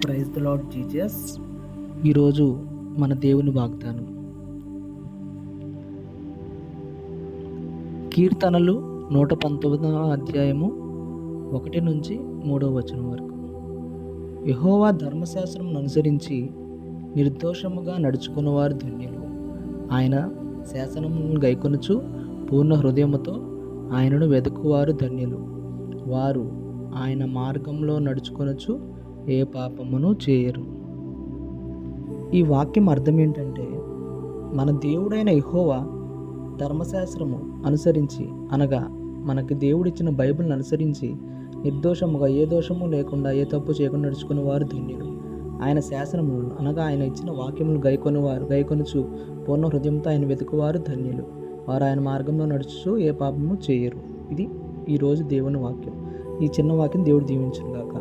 Praise the lord Jesus. ఈరోజు మన దేవుని వాగ్దానం కీర్తనలు 119వ అధ్యాయము 1 నుంచి 3వ వచనం వరకు. యెహోవా ధర్మశాస్త్రం అనుసరించి నిర్దోషముగా నడుచుకున్నవారు ధన్యులు. ఆయన శాసనములను గైకొనుచు పూర్ణ హృదయముతో ఆయనను వెతుకువారు ధన్యులు. వారు ఆయన మార్గంలో నడుచుకొనొచ్చు ఏ పాపమును చేయరు. ఈ వాక్యం అర్థం ఏంటంటే, మన దేవుడైన యెహోవా ధర్మశాస్త్రము అనుసరించి, అనగా మనకి దేవుడిచ్చిన బైబిల్ని అనుసరించి నిర్దోషముగా, ఏ దోషము లేకుండా, ఏ తప్పు చేయకుండా నడుచుకునే వారు ధన్యులు. ఆయన శాసనములను, అనగా ఆయన ఇచ్చిన వాక్యములు గైకొనుచు పూర్ణ హృదయంతో ఆయన వెతుకువారు ధన్యులు. వారు ఆయన మార్గంలో నడుచు ఏ పాపము చేయరు. ఇది ఈరోజు దేవుని వాక్యం. ఈ చిన్న వాక్యం దేవుడు దీవించును గాక.